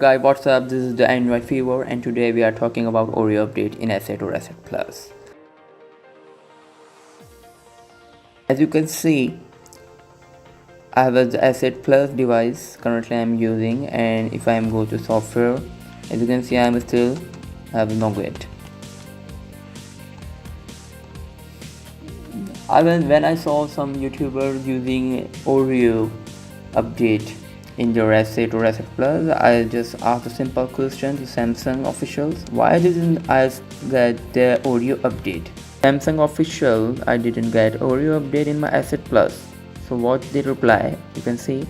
guys, what's up? This is the Android Fever, and today we are talking about Oreo update in Asset or Asset Plus. As you can see, I have the Asset Plus device currently I'm using, and if I am go to software, as you can see I am still have no get. When I saw some YouTubers using Oreo update in their Asset or Asset Plus, I just asked a simple question to Samsung officials: why didn't I get the Oreo update? Samsung official, I didn't get Oreo update in my Asset Plus. So what they reply, you can see